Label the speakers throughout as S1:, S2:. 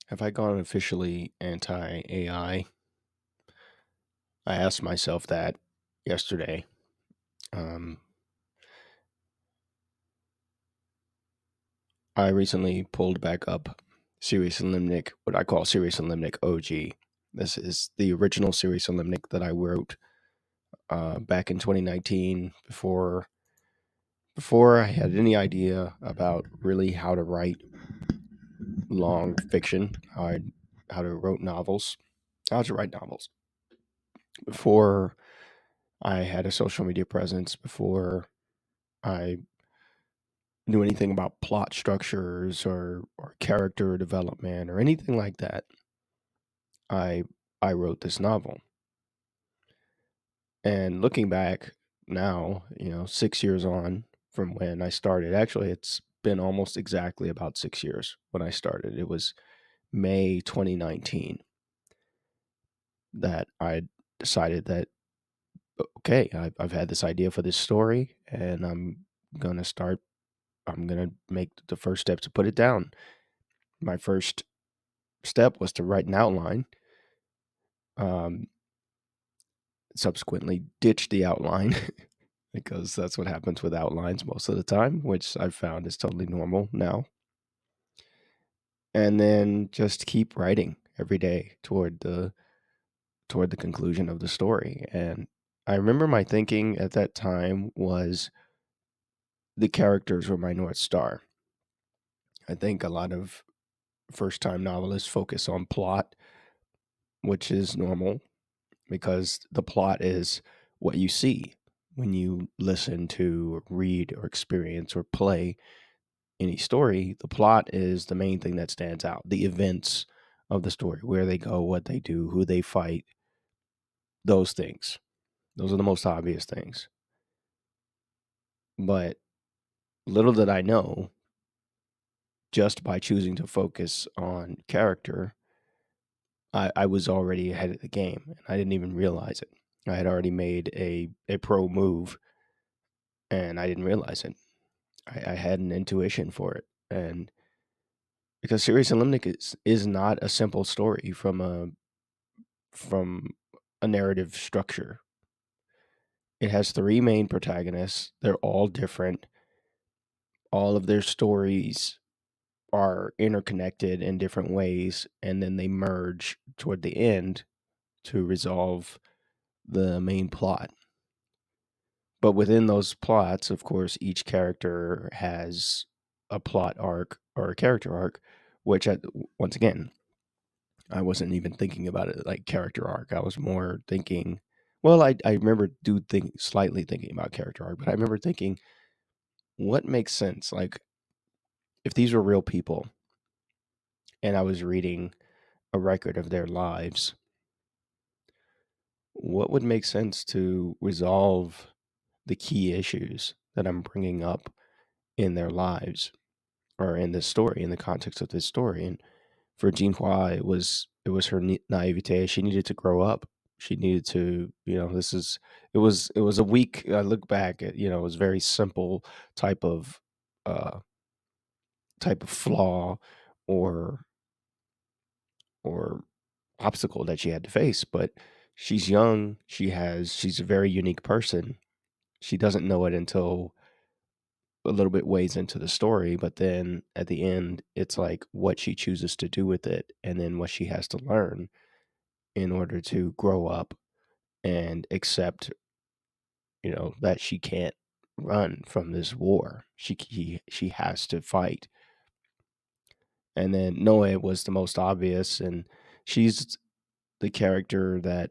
S1: Have I gone officially anti AI? I asked myself that yesterday. Um, I recently pulled back up Sirius and Limnic, what I call Sirius and Limnic OG. This is the original Sirius and Limnic that I wrote back in 2019 before I had any idea about really how to write long fiction, how to write novels, how to write novels. Before I had a social media presence, before I knew anything about plot structures or character development or anything like that, I I wrote this novel. And looking back now, 6 years on from when I started, actually it's been almost exactly about 6 years when I started. It was May 2019 that I decided that okay, I've had this idea for this story, and gonna start. I'm gonna make the first step to put it down. My first step was to write an outline. Um, Subsequently, ditch the outline because that's what happens with outlines most of the time, which I've found is totally normal now. And then just keep writing every day toward the conclusion of the story. And I remember my thinking at that time was the characters were my North Star. I think a lot of first time novelists focus on plot, which is normal because the plot is what you see when you listen to, or read, or experience, or play any story. The plot is the main thing that stands out. The events of the story, where they go, what they do, who they fight, those things. Those are the most obvious things. But little did I know, just by choosing to focus on character, I was already ahead of the game and I didn't even realize it. I had already made a pro move and I didn't realize it. I had an intuition for it. And because Sirius and Limnic is not a simple story from a narrative structure. It has three main protagonists. They're all different. All of their stories are interconnected in different ways, and then they merge toward the end to resolve the main plot. But within those plots, of course, each character has a plot arc or a character arc, which, once again, I wasn't even thinking about it like character arc. I was more thinking, well, I remember slightly thinking about character arc, but I remember thinking, what makes sense? Like, if these were real people and I was reading a record of their lives, what would make sense to resolve the key issues that I'm bringing up in their lives or in this story, in the context of this story? And for Jinhua, it was her naivete. She needed to grow up. She needed to, it was a weak. I look back at, it was very simple type of uh type of flaw or or obstacle that she had to face. But she's young. She's a very unique person. She doesn't know it until a little bit ways into the story, but then at the end, it's like what she chooses to do with it, and then what she has to learn in order to grow up and accept, that she can't run from this war. She has to fight. And then Noe was the most obvious, and she's the character that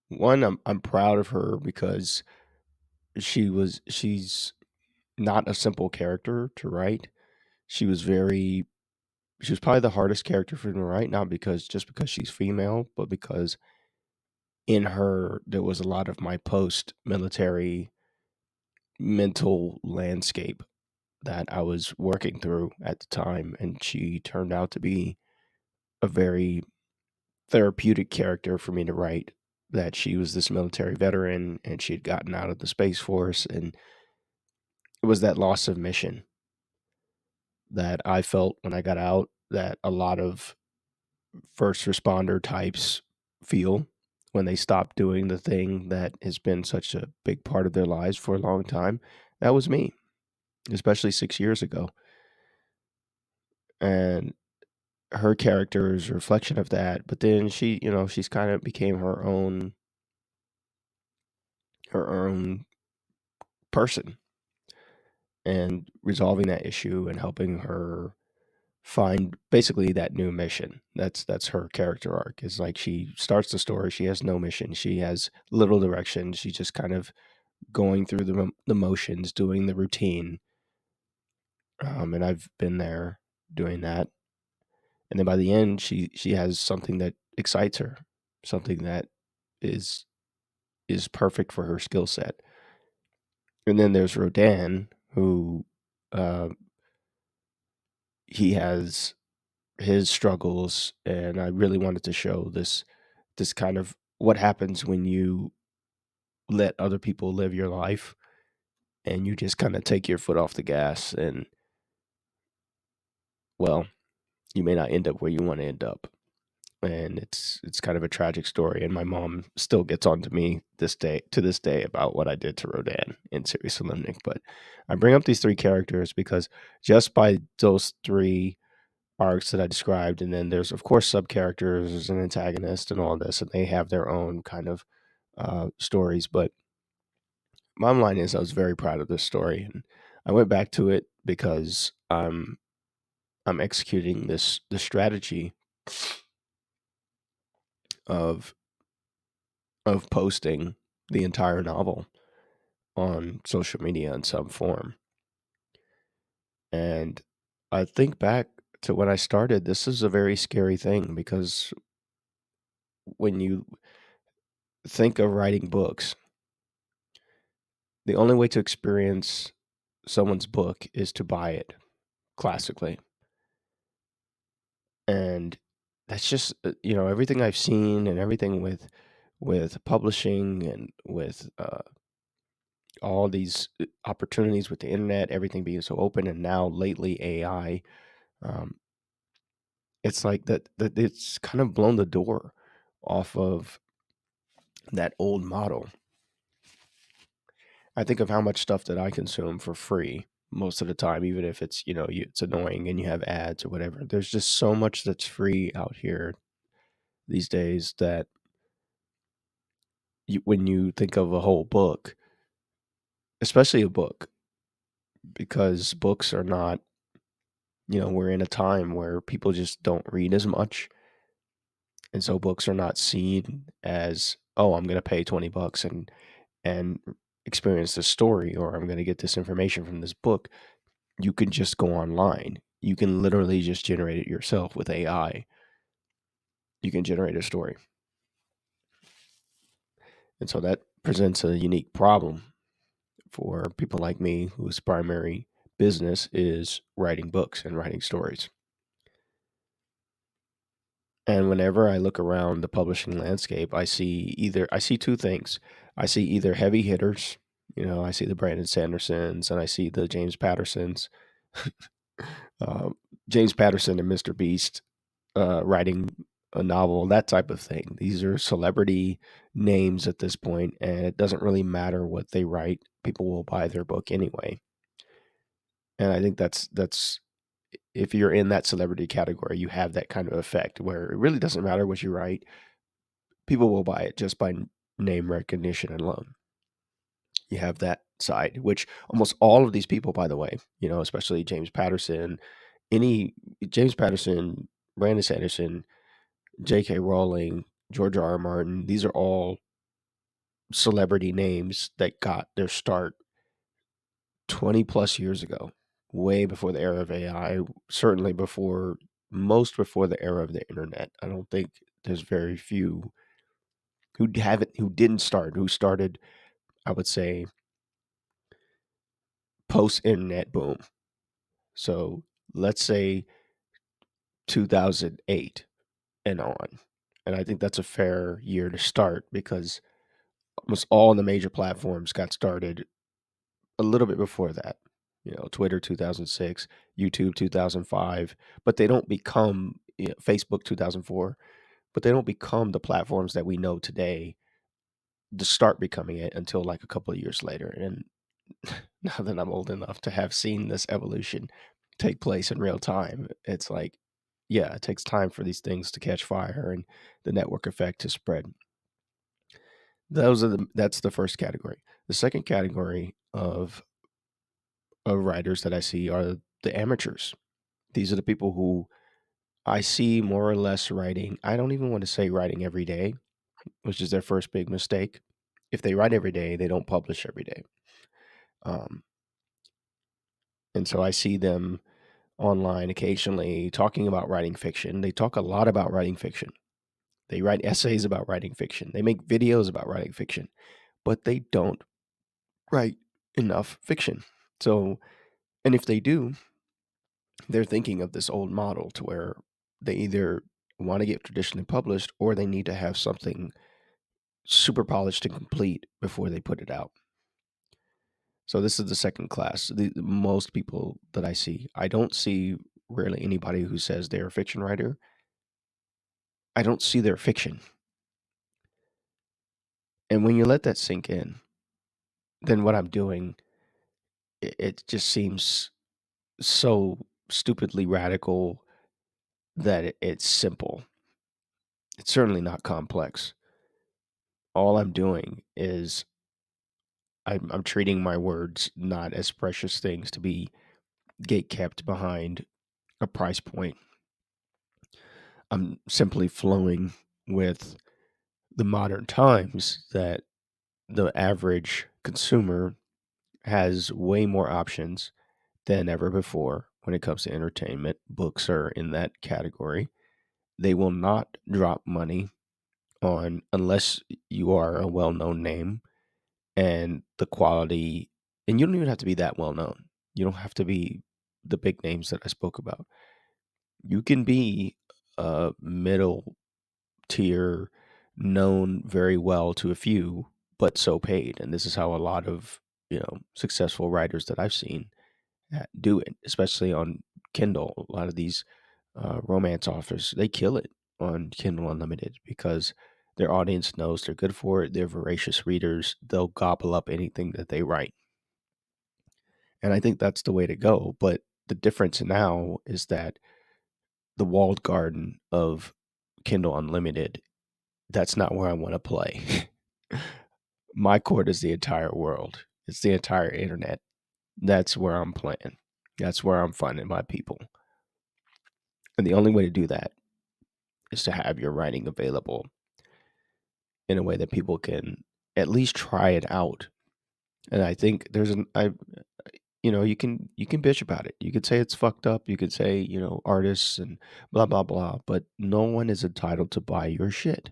S1: one I'm proud of her because she's not a simple character to write. She was very she was probably the hardest character for me to write, not because she's female, but because in her there was a lot of my post military mental landscape that I was working through at the time, and she turned out to be a very therapeutic character for me to write. That she was this military veteran and she had gotten out of the Space Force, and it was that loss of mission that I felt when I got out that a lot of first responder types feel when they stop doing the thing that has been such a big part of their lives for a long time. That was me, especially 6 years ago. And her character is a reflection of that. But then she's kind of became her own person, and resolving that issue and helping her find basically that new mission. That's her character arc. Is like she starts the story, she has no mission, she has little direction, she's just kind of going through the motions, doing the routine. And I've been there doing that. And then by the end, she has something that excites her, something that is is perfect for her skill set. And then there's Rodan, who uh, he has his struggles, and I really wanted to show this kind of what happens when you let other people live your life and you just kind of take your foot off the gas, and well, you may not end up where you want to end up. And it's kind of a tragic story, and my mom still gets on to me this day about what I did to Rodan in Serious Limnic. But I bring up these three characters because just by those three arcs that I described, and then there's of course sub characters, there's an antagonist and all this, and they have their own kind of stories. But bottom line is, I was very proud of this story, and I went back to it because I'm executing this strategy of posting the entire novel on social media in some form. And I think back to when I started, this is a very scary thing, because when you think of writing books, the only way to experience someone's book is to buy it, classically. And that's just everything I've seen, and everything with publishing, and with all these opportunities with the internet, everything being so open, and now lately AI. Um, it's like that it's kind of blown the door off of that old model. I think of how much stuff that I consume for free most of the time, even if it's annoying and you have ads or whatever. There's just so much that's free out here these days that when you think of a whole book, especially a book, because books are not, we're in a time where people just don't read as much. And so books are not seen as, oh, I'm going to pay $20 and experience this story, or I'm going to get this information from this book. You can just go online. You can literally just generate it yourself with AI. You can generate a story. And so that presents a unique problem for people like me, whose primary business is writing books and writing stories. And whenever I look around the publishing landscape, I see two things. I see either heavy hitters, I see the Brandon Sandersons, and I see the James Pattersons. uh, James Patterson and Mr. Beast writing a novel, that type of thing. These are celebrity names at this point, and it doesn't really matter what they write. People will buy their book anyway. And I think that's if you're in that celebrity category, you have that kind of effect where it really doesn't matter what you write. People will buy it just by name recognition alone. You have that side, which almost all of these people, by the way, especially James Patterson, any James Patterson, Brandon Sanderson, J.K. Rowling, George R. Martin, these are all celebrity names that got their start 20 plus years ago, way before the era of AI, certainly before the era of the internet. I don't think there's very few who started, I would say, post internet boom. So let's say 2008 and on. And I think that's a fair year to start, because almost all the major platforms got started a little bit before that. Twitter 2006, YouTube 2005, but they don't become Facebook 2004, but they don't become the platforms that we know today to start becoming it until like a couple of years later. And now that I'm old enough to have seen this evolution take place in real time, it's like, yeah, it takes time for these things to catch fire and the network effect to spread. That's the first category. The second category of writers that I see are the amateurs. These are the people who I see more or less writing. I don't even want to say writing every day, which is their first big mistake. If they write every day, they don't publish every day. Um, and so I see them online occasionally talking about writing fiction. They talk a lot about writing fiction. They write essays about writing fiction. They make videos about writing fiction, but they don't write enough fiction. So, and if they do, they're thinking of this old model to where they either want to get traditionally published or they need to have something super polished and complete before they put it out. So this is the second class. Most people that I see, I don't see rarely anybody who says they're a fiction writer. I don't see their fiction. And when you let that sink in, then what I'm doing, it just seems so stupidly radical that it's simple. It's certainly not complex. All I'm doing is I'm treating my words not as precious things to be gate kept behind a price point. I'm simply flowing with the modern times that the average consumer has way more options than ever before when it comes to entertainment. Books are in that category. They will not drop money on unless you are a well-known name and the quality, and you don't even have to be that well known. You don't have to be the big names that I spoke about. You can be a middle tier, known very well to a few, but so paid. And this is how a lot of successful writers that I've seen do it, especially on Kindle. A lot of these romance authors, they kill it on Kindle Unlimited because their audience knows they're good for it. They're voracious readers. They'll gobble up anything that they write. And I think that's the way to go. But the difference now is that the walled garden of Kindle Unlimited, that's not where I want to play. My court is the entire world, it's the entire internet. That's where I'm playing. That's where I'm finding my people. And the only way to do that is to have your writing available in a way that people can at least try it out. And I think you can bitch about it. You could say it's fucked up. You could say, artists and blah blah blah, but no one is entitled to buy your shit.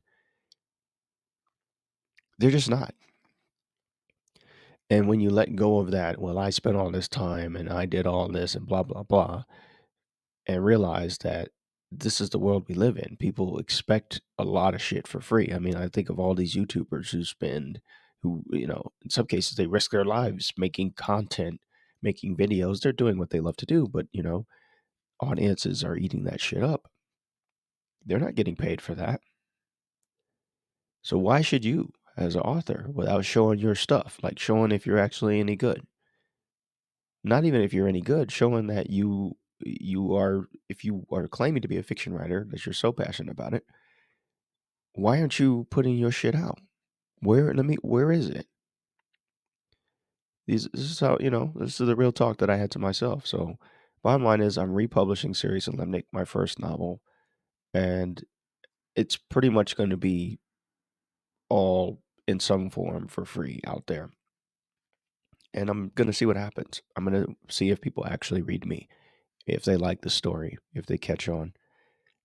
S1: They're just not. And when you let go of that, well, I spent all this time and I did all this and blah blah blah, and realize that this is the world we live in. People expect a lot of shit for free. I mean, I think of all these YouTubers who, in some cases they risk their lives making content, making videos. They're doing what they love to do, but audiences are eating that shit up. They're not getting paid for that. So why should you, as an author, without showing your stuff, like showing if you're actually any good, not even if you're any good, showing that you are, if you are claiming to be a fiction writer, that you're so passionate about it, why aren't you putting your shit out? Where is it? This is how, this is the real talk that I had to myself. So bottom line is I'm republishing Series and Lemnick, my first novel, and it's pretty much going to be all in some form for free out there. And I'm going to see what happens. I'm going to see if people actually read me, if they like the story, if they catch on.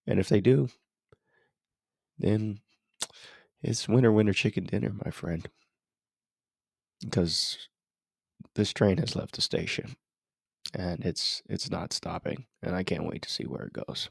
S1: And if they do, then it's winner, winner, chicken dinner, my friend. Because this train has left the station and it's not stopping. And I can't wait to see where it goes.